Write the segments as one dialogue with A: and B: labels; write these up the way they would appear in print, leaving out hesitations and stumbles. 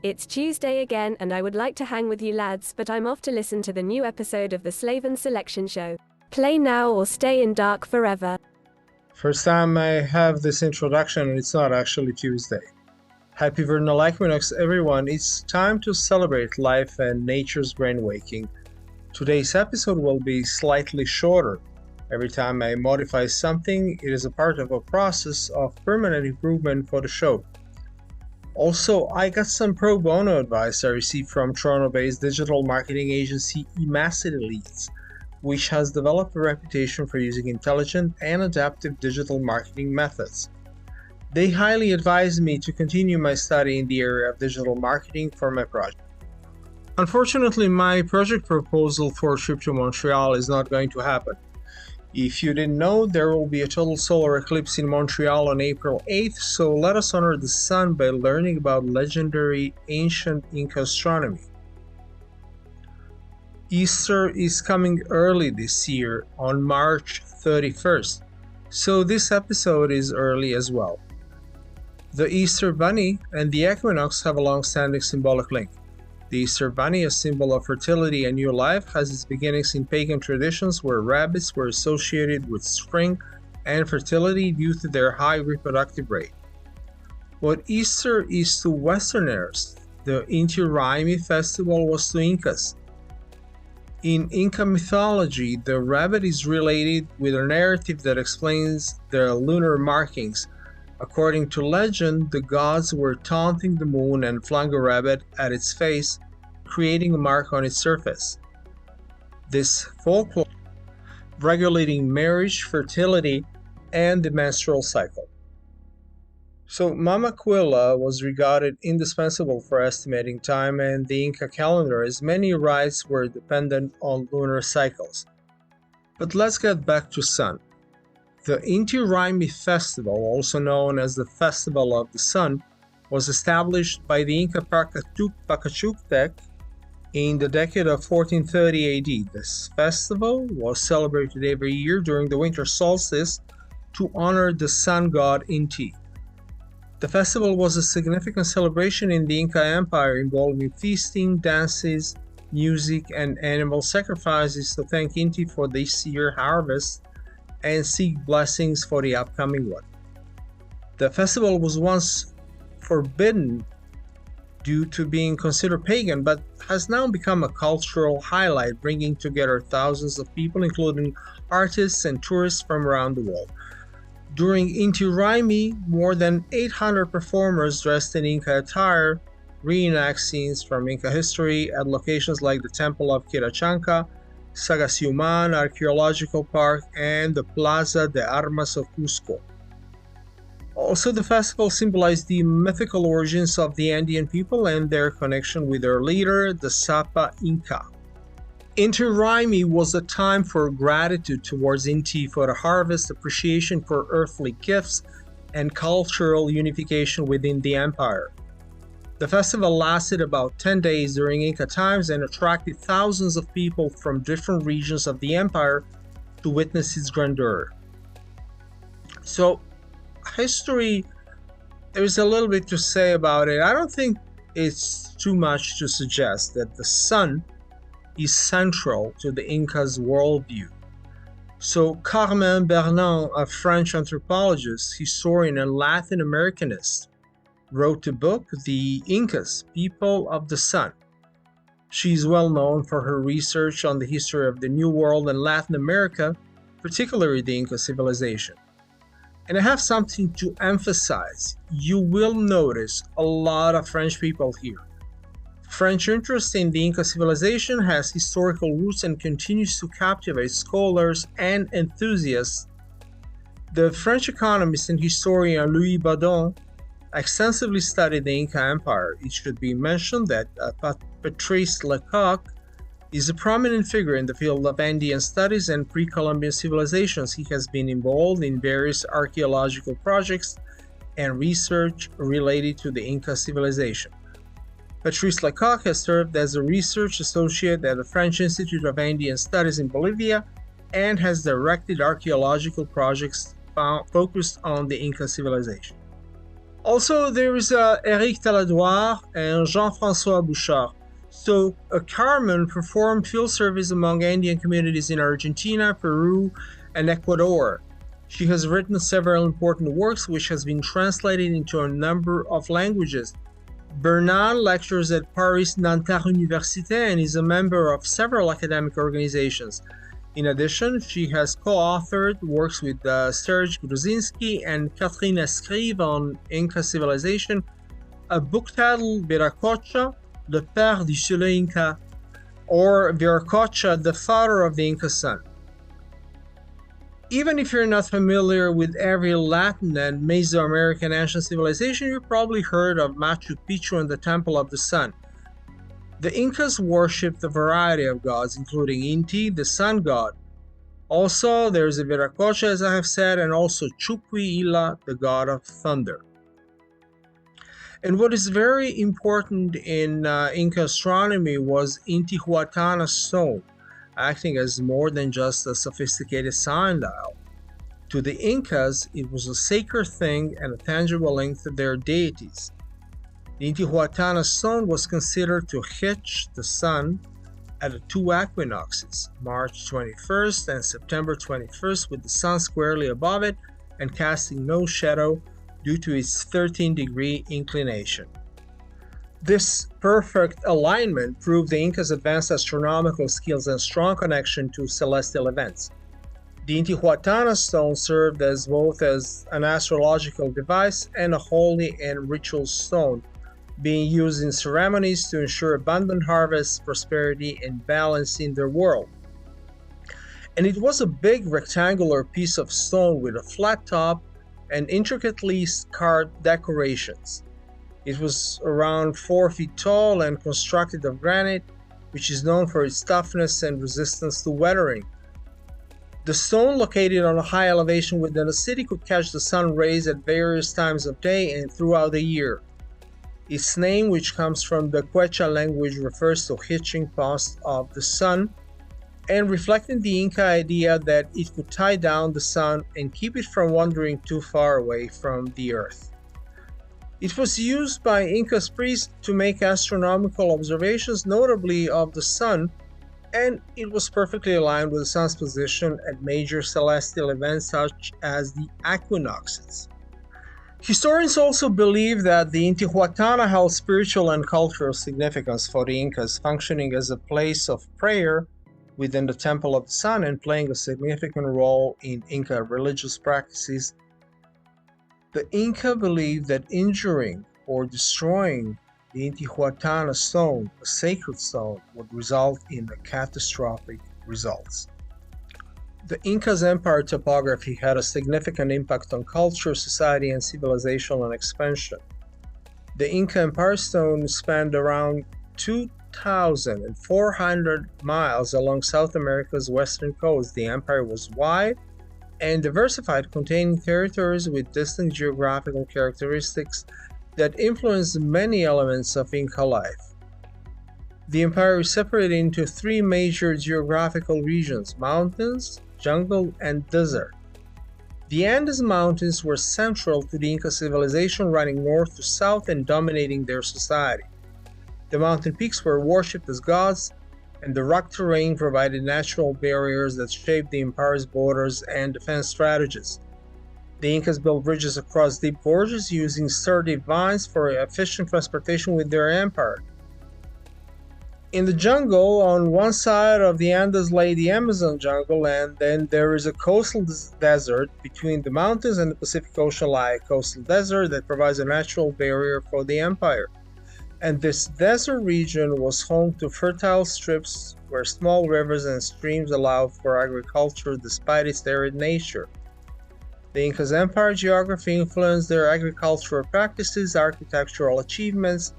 A: It's Tuesday again, and I would like to hang with you lads, but I'm off to listen to the new episode of the Slaven Selection Show. Play now or stay in dark forever.
B: First time I have this introduction, and it's not actually Tuesday. Happy vernal equinox, everyone. It's time to celebrate life and nature's brainwaking. Today's episode will be slightly shorter. Every time I modify something, it is a part of a process of permanent improvement for the show. Also, I got some pro bono advice I received from Toronto-based digital marketing agency Equinoxes, which has developed a reputation for using intelligent and adaptive digital marketing methods. They highly advised me to continue my study in the area of digital marketing for my project. Unfortunately, my project proposal for a trip to Montreal is not going to happen. If you didn't know, there will be a total solar eclipse in Montreal on April 8th, so let us honor the sun by learning about legendary ancient Inca astronomy. Easter is coming early this year on March 31st, so this episode is early as well. The Easter Bunny and the equinox have a long-standing symbolic link. The Easter Bunny, a symbol of fertility and new life, has its beginnings in pagan traditions where rabbits were associated with spring and fertility due to their high reproductive rate. What Easter is to Westerners, the Inti Raymi festival was to Incas. In Inca mythology, the rabbit is related with a narrative that explains their lunar markings. According to legend, the gods were taunting the moon and flung a rabbit at its face, creating a mark on its surface. This folklore regulating marriage, fertility, and the menstrual cycle. So Mamaquilla was regarded indispensable for estimating time and the Inca calendar, as many rites were dependent on lunar cycles. But let's get back to sun. The Inti Raymi festival, also known as the Festival of the Sun, was established by the Inca Pachacutec in the decade of 1430 AD. This festival was celebrated every year during the winter solstice to honor the sun god Inti. The festival was a significant celebration in the Inca Empire involving feasting, dances, music, and animal sacrifices to thank Inti for this year's harvest and seek blessings for the upcoming one. The festival was once forbidden due to being considered pagan, but has now become a cultural highlight, bringing together thousands of people, including artists and tourists from around the world. During Inti Raymi, more than 800 performers dressed in Inca attire reenact scenes from Inca history at locations like the Temple of Quirachanca, Sagasiuman Archaeological Park, and the Plaza de Armas of Cusco. Also, the festival symbolized the mythical origins of the Andean people and their connection with their leader, the Sapa Inca. Inti Raymi was a time for gratitude towards Inti for the harvest, appreciation for earthly gifts, and cultural unification within the empire. The festival lasted about 10 days during Inca times and attracted thousands of people from different regions of the empire to witness its grandeur. So, history, there's a little bit to say about it. I don't think it's too much to suggest that the sun is central to the Incas' worldview. So, Carmen Bernard, a French anthropologist, historian, and Latin Americanist, wrote the book The Incas, People of the Sun. She is well known for her research on the history of the New World and Latin America, particularly the Inca civilization. And I have something to emphasize. You will notice a lot of French people here. French interest in the Inca civilization has historical roots and continues to captivate scholars and enthusiasts. The French economist and historian Louis Badon extensively studied the Inca Empire. It should be mentioned that Patrice Lecoq is a prominent figure in the field of Andean studies and pre-Columbian civilizations. He has been involved in various archaeological projects and research related to the Inca civilization. Patrice Lecoq has served as a research associate at the French Institute of Andean Studies in Bolivia and has directed archaeological projects focused on the Inca civilization. Also, there is Éric Taladoire and Jean-François Bouchard. So, Carmen performed field service among Andean communities in Argentina, Peru, and Ecuador. She has written several important works which has been translated into a number of languages. Bernal lectures at Paris Nanterre Université and is a member of several academic organizations. In addition, she has co-authored works with Serge Gruzinski and Catherine Escrive on Inca civilization, a book titled Viracocha, le père du soleil Inca, or Viracocha, the father of the Inca sun. Even if you're not familiar with every Latin and Mesoamerican ancient civilization, you've probably heard of Machu Picchu and the Temple of the Sun. The Incas worshipped a variety of gods, including Inti, the sun god. Also, there's a Viracocha, as I have said, and also Chuquilla, the god of thunder. And what is very important in Inca astronomy was Intihuatana stone, acting as more than just a sophisticated sundial. To the Incas, it was a sacred thing and a tangible link to their deities. The Intihuatana stone was considered to hitch the sun at the two equinoxes, March 21st and September 21st, with the sun squarely above it and casting no shadow due to its 13-degree inclination. This perfect alignment proved the Incas' advanced astronomical skills and strong connection to celestial events. The Intihuatana stone served as both as an astrological device and a holy and ritual stone, being used in ceremonies to ensure abundant harvest, prosperity, and balance in their world. And it was a big rectangular piece of stone with a flat top and intricately carved decorations. It was around 4 feet tall and constructed of granite, which is known for its toughness and resistance to weathering. The stone, located on a high elevation within the city, could catch the sun rays at various times of day and throughout the year. Its name, which comes from the Quechua language, refers to hitching post of the sun, and reflecting the Inca idea that it could tie down the sun and keep it from wandering too far away from the earth. It was used by Inca's priests to make astronomical observations, notably of the sun, and it was perfectly aligned with the sun's position at major celestial events such as the equinoxes. Historians also believe that the Intihuatana held spiritual and cultural significance for the Incas, functioning as a place of prayer within the Temple of the Sun and playing a significant role in Inca religious practices. The Inca believed that injuring or destroying the Intihuatana stone, a sacred stone, would result in catastrophic results. The Inca's empire topography had a significant impact on culture, society, and civilizational expansion. The Inca Empire Stone spanned around 2,400 miles along South America's western coast. The empire was wide and diversified, containing territories with distinct geographical characteristics that influenced many elements of Inca life. The empire is separated into three major geographical regions: mountains, jungle, and desert. The Andes Mountains were central to the Inca civilization, running north to south and dominating their society. The mountain peaks were worshipped as gods, and the rock terrain provided natural barriers that shaped the empire's borders and defense strategies. The Incas built bridges across deep gorges using sturdy vines for efficient transportation with their empire. In the jungle, on one side of the Andes lay the Amazon jungle, and then there is a coastal desert between the mountains and the Pacific Ocean lie, a coastal desert that provides a natural barrier for the empire. And this desert region was home to fertile strips where small rivers and streams allowed for agriculture despite its arid nature. The Incas' empire geography influenced their agricultural practices, architectural achievements,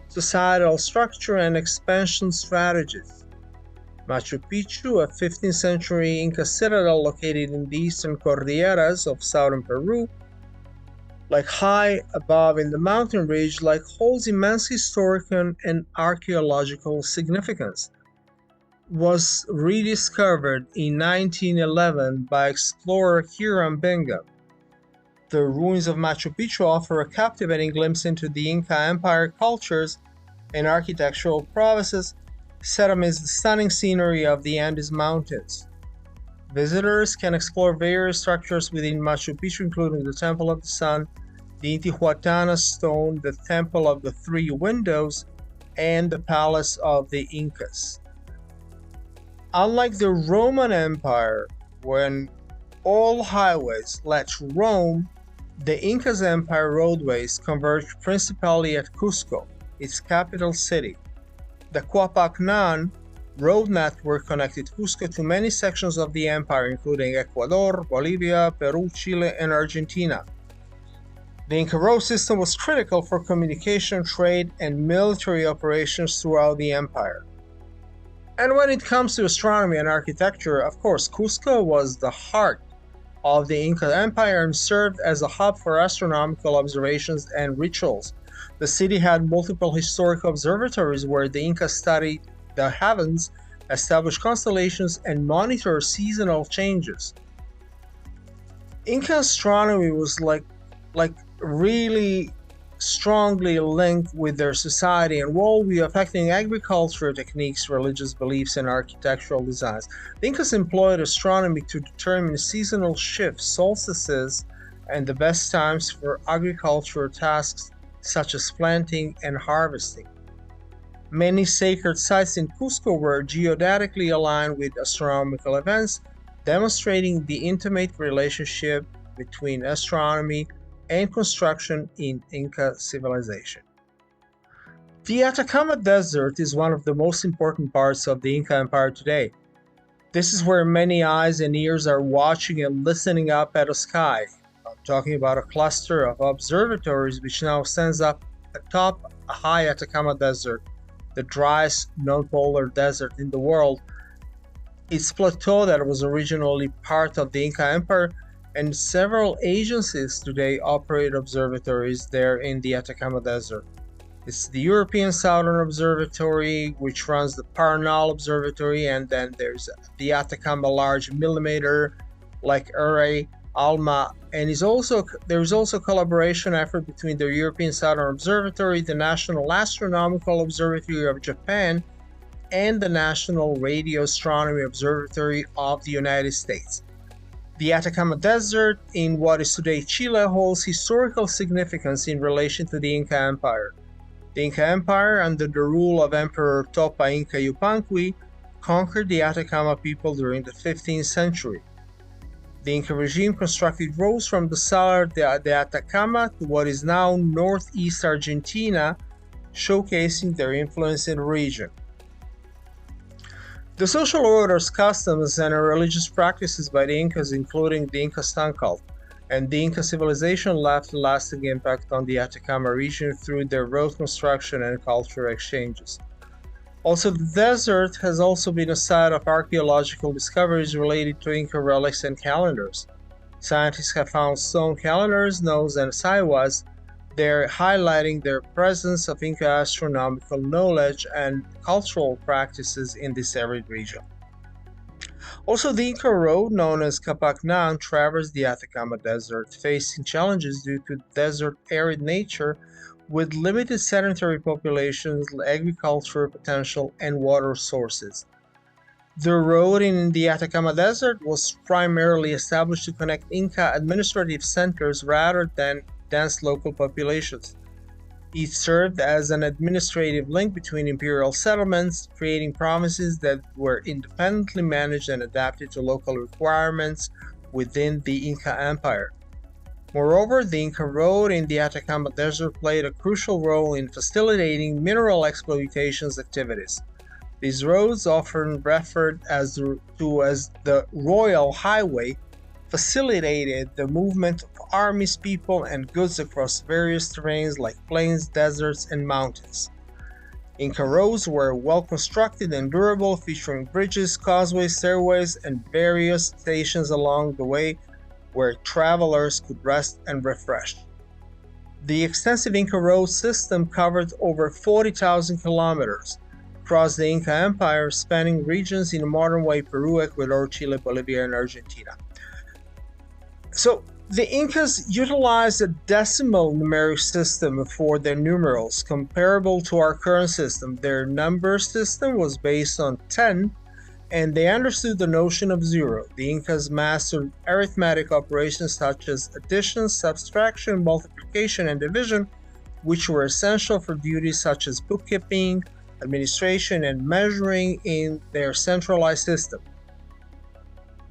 B: societal structure, and expansion strategies. Machu Picchu, a 15th century Inca citadel located in the eastern Cordilleras of southern Peru, high above in the mountain ridge, holds immense historical and archaeological significance. Was rediscovered in 1911 by explorer Hiram Bingham. The ruins of Machu Picchu offer a captivating glimpse into the Inca Empire cultures and architectural prowesses set amidst the stunning scenery of the Andes Mountains. Visitors can explore various structures within Machu Picchu, including the Temple of the Sun, the Intihuatana Stone, the Temple of the Three Windows, and the Palace of the Incas. Unlike the Roman Empire, when all highways led to Rome, the Incas' empire roadways converged principally at Cusco, its capital city. The Quapacnan road network connected Cusco to many sections of the empire, including Ecuador, Bolivia, Peru, Chile, and Argentina. The Inca road system was critical for communication, trade, and military operations throughout the empire. And when it comes to astronomy and architecture, of course, Cusco was the heart of the Inca Empire and served as a hub for astronomical observations and rituals. The city had multiple historical observatories where the Incas studied the heavens, established constellations, and monitored seasonal changes. Inca astronomy was like really strongly linked with their society and worldview, affecting agriculture techniques, religious beliefs, and architectural designs. The Incas employed astronomy to determine seasonal shifts, solstices, and the best times for agricultural tasks such as planting and harvesting. Many sacred sites in Cusco were geodatically aligned with astronomical events, demonstrating the intimate relationship between astronomy and construction in Inca civilization. The Atacama Desert is one of the most important parts of the Inca Empire today. This is where many eyes and ears are watching and listening up at the sky. I'm talking about a cluster of observatories which now stands up atop a high Atacama Desert, the driest non-polar desert in the world. Its plateau that was originally part of the Inca Empire, and several agencies today operate observatories there in the Atacama Desert. It's the European Southern Observatory, which runs the Paranal Observatory, and then there's the Atacama Large Millimeter Array, ALMA, and there's also collaboration effort between the European Southern Observatory, the National Astronomical Observatory of Japan, and the National Radio Astronomy Observatory of the United States. The Atacama Desert in what is today Chile holds historical significance in relation to the Inca Empire. The Inca Empire, under the rule of Emperor Topa Inca Yupanqui, conquered the Atacama people during the 15th century. The Inca regime constructed roads from the Salar de Atacama to what is now northeast Argentina, showcasing their influence in the region. The social orders, customs, and religious practices by the Incas, including the Inca sun cult and the Inca civilization, left a lasting impact on the Atacama region through their road construction and cultural exchanges. Also, the desert has also been a site of archaeological discoveries related to Inca relics and calendars. Scientists have found stone calendars known as saiwas. They're highlighting their presence of Inca astronomical knowledge and cultural practices in this arid region. Also, the Inca Road, known as Capacnan, traversed the Atacama Desert, facing challenges due to desert arid nature with limited sedentary populations, agricultural potential, and water sources. The road in the Atacama Desert was primarily established to connect Inca administrative centers rather than dense local populations. It served as an administrative link between imperial settlements, creating provinces that were independently managed and adapted to local requirements within the Inca Empire. Moreover, the Inca Road in the Atacama Desert played a crucial role in facilitating mineral exploitation activities. These roads, often referred to as the Royal Highway, facilitated the movement of armies, people, and goods across various terrains like plains, deserts, and mountains. Inca roads were well constructed and durable, featuring bridges, causeways, stairways, and various stations along the way where travelers could rest and refresh. The extensive Inca road system covered over 40,000 kilometers across the Inca Empire, spanning regions in a modern way: Peru, Ecuador, Chile, Bolivia, and Argentina. So, The Incas utilized a decimal numeric system for their numerals, comparable to our current system. Their number system was based on 10, and they understood the notion of zero. The Incas mastered arithmetic operations such as addition, subtraction, multiplication, and division, which were essential for duties such as bookkeeping, administration, and measuring in their centralized system.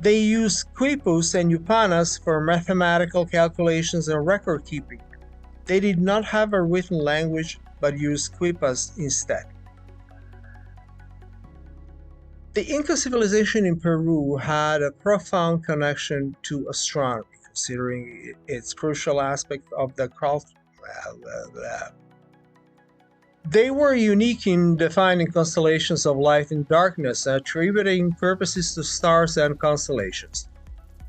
B: They used quipus and yupanas for mathematical calculations and record keeping. They did not have a written language but used quipas instead. The Inca civilization in Peru had a profound connection to astronomy, considering its crucial aspect of the culture. They were unique in defining constellations of light and darkness, attributing purposes to stars and constellations.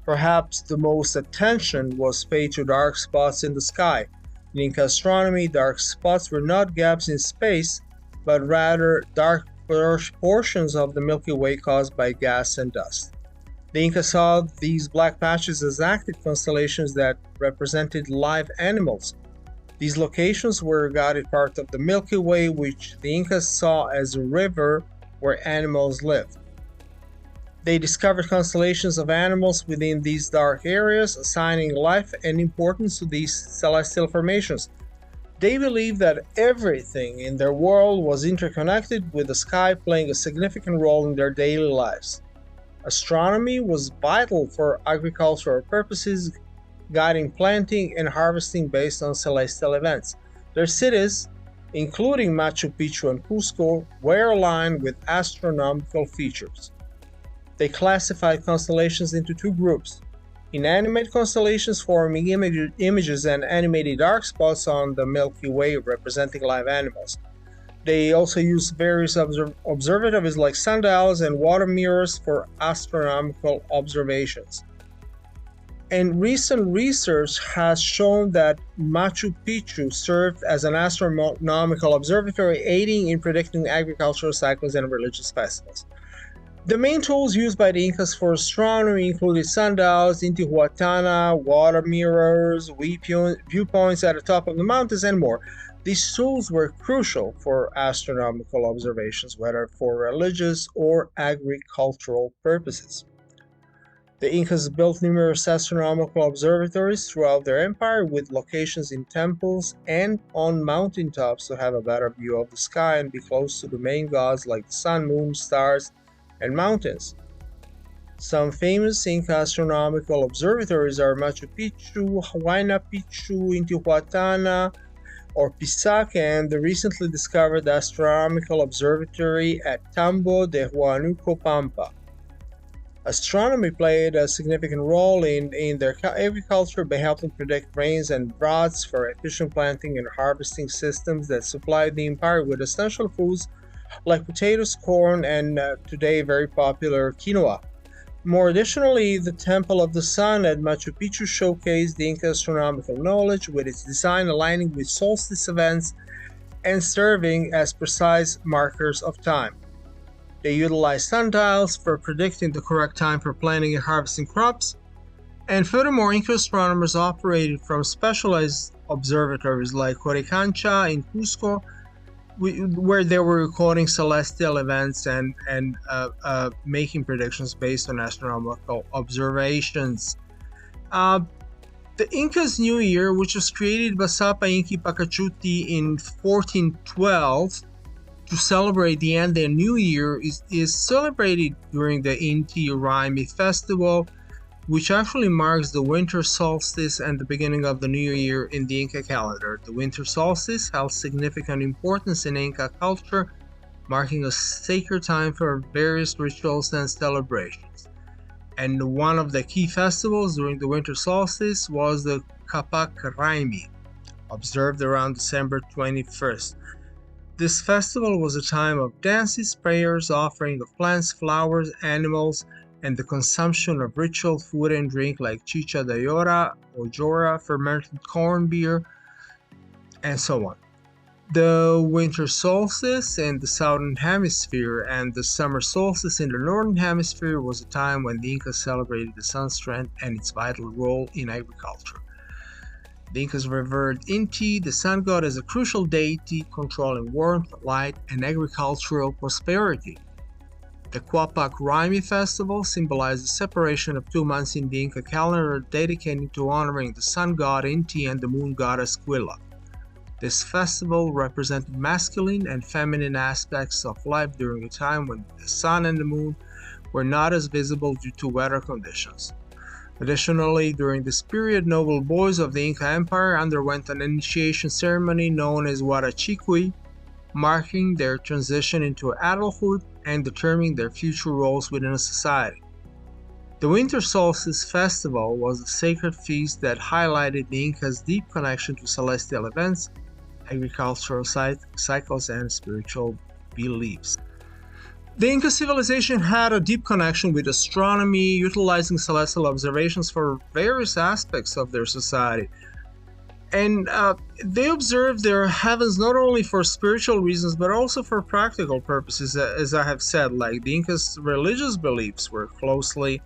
B: Perhaps the most attention was paid to dark spots in the sky. In Inca astronomy, dark spots were not gaps in space, but rather dark portions of the Milky Way caused by gas and dust. The Inca saw these black patches as active constellations that represented live animals. These locations were guided part of the Milky Way, which the Incas saw as a river where animals lived. They discovered constellations of animals within these dark areas, assigning life and importance to these celestial formations. They believed that everything in their world was interconnected, with the sky playing a significant role in their daily lives. Astronomy was vital for agricultural purposes, guiding planting and harvesting based on celestial events. Their cities, including Machu Picchu and Cusco, were aligned with astronomical features. They classified constellations into two groups: inanimate constellations forming images and animated dark spots on the Milky Way representing live animals. They also used various observatories like sundials and water mirrors for astronomical observations. And recent research has shown that Machu Picchu served as an astronomical observatory, aiding in predicting agricultural cycles and religious festivals. The main tools used by the Incas for astronomy included sundials, Intihuatana, water mirrors, viewpoints at the top of the mountains, and more. These tools were crucial for astronomical observations, whether for religious or agricultural purposes. The Incas built numerous astronomical observatories throughout their empire, with locations in temples and on mountaintops to have a better view of the sky and be close to the main gods like the sun, moon, stars, and mountains. Some famous Inca astronomical observatories are Machu Picchu, Huayna Picchu, Intihuatana, or Pisac, and the recently discovered astronomical observatory at Tambo de Huanuco Pampa. Astronomy played a significant role in their agriculture by helping predict rains and droughts for efficient planting and harvesting systems that supplied the empire with essential foods like potatoes, corn, and today very popular quinoa. More additionally, the Temple of the Sun at Machu Picchu showcased the Inca astronomical knowledge, with its design aligning with solstice events and serving as precise markers of time. They utilized sundials for predicting the correct time for planting and harvesting crops, and furthermore, Inca astronomers operated from specialized observatories like Coricancha in Cusco, where they were recording celestial events and making predictions based on astronomical observations. The Incas' New Year, which was created by Sapa Inki Pachacuti in 1412 to celebrate the end of the New Year, is celebrated during the Inti Raymi festival, which actually marks the winter solstice and the beginning of the new year in the Inca calendar. The winter solstice held significant importance in Inca culture, marking a sacred time for various rituals and celebrations. And one of the key festivals during the winter solstice was the Capac Raymi, observed around December 21st. This festival was a time of dances, prayers, offering of plants, flowers, animals, and the consumption of ritual food and drink like chicha de ora, ojora, fermented corn beer, and so on. The winter solstice in the southern hemisphere and the summer solstice in the northern hemisphere was a time when the Incas celebrated the sun's strength and its vital role in agriculture. The Incas revered Inti, the sun god, as a crucial deity controlling warmth, light, and agricultural prosperity. The Quapac Raimi festival symbolized the separation of 2 months in the Inca calendar, dedicated to honoring the sun god Inti and the moon goddess Quilla. This festival represented masculine and feminine aspects of life during a time when the sun and the moon were not as visible due to weather conditions. Additionally, during this period, noble boys of the Inca Empire underwent an initiation ceremony known as Huarachiqui, marking their transition into adulthood and determining their future roles within a society. The Winter Solstice Festival was a sacred feast that highlighted the Incas' deep connection to celestial events, agricultural cycles, and spiritual beliefs. The Inca civilization had a deep connection with astronomy, utilizing celestial observations for various aspects of their society. And they observed their heavens not only for spiritual reasons but also for practical purposes, as I have said. Like, the Incas' religious beliefs were closely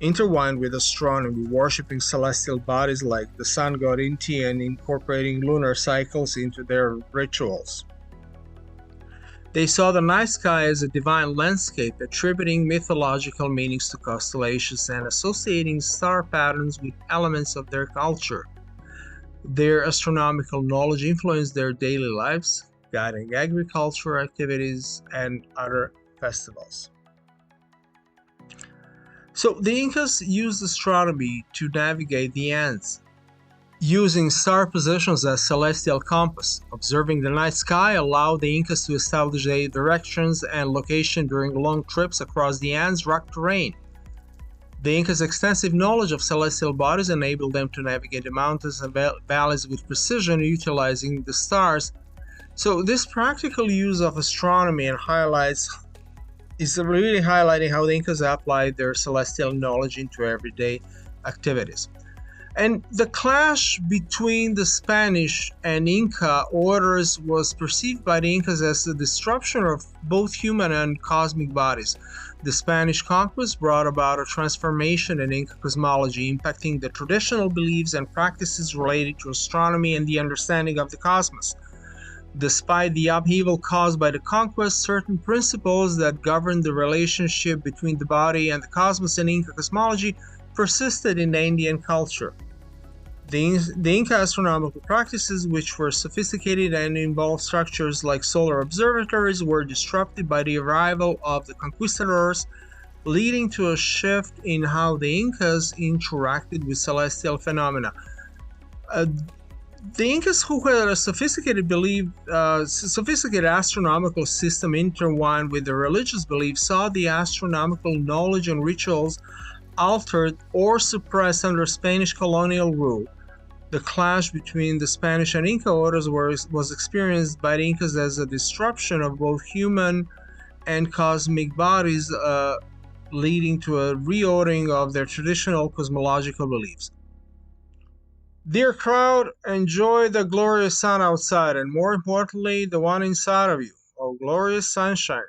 B: intertwined with astronomy, worshipping celestial bodies like the sun god Inti and incorporating lunar cycles into their rituals. They saw the night sky as a divine landscape, attributing mythological meanings to constellations and associating star patterns with elements of their culture. Their astronomical knowledge influenced their daily lives, guiding agricultural activities and other festivals. So the Incas used astronomy to navigate the Andes, using star positions as celestial compass. Observing the night sky allowed the Incas to establish their directions and location during long trips across the Andes rock terrain. The Incas' extensive knowledge of celestial bodies enabled them to navigate the mountains and valleys with precision, utilizing the stars. So this practical use of astronomy is really highlighting how the Incas applied their celestial knowledge into everyday activities. And the clash between the Spanish and Inca orders was perceived by the Incas as the disruption of both human and cosmic bodies. The Spanish conquest brought about a transformation in Inca cosmology, impacting the traditional beliefs and practices related to astronomy and the understanding of the cosmos. Despite the upheaval caused by the conquest, certain principles that governed the relationship between the body and the cosmos in Inca cosmology persisted in the Indian culture. The Inca astronomical practices, which were sophisticated and involved structures like solar observatories, were disrupted by the arrival of the conquistadors, leading to a shift in how the Incas interacted with celestial phenomena. The Incas, who had a sophisticated astronomical system intertwined with their religious beliefs, saw the astronomical knowledge and rituals altered or suppressed under Spanish colonial rule. The clash between the Spanish and Inca orders was experienced by the Incas as a disruption of both human and cosmic bodies, leading to a reordering of their traditional cosmological beliefs. Dear crowd, enjoy the glorious sun outside, and more importantly, the one inside of you. Oh, glorious sunshine.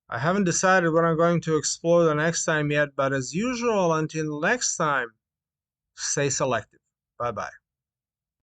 B: I haven't decided what I'm going to explore the next time yet, but as usual, until next time, stay selective. Bye-bye.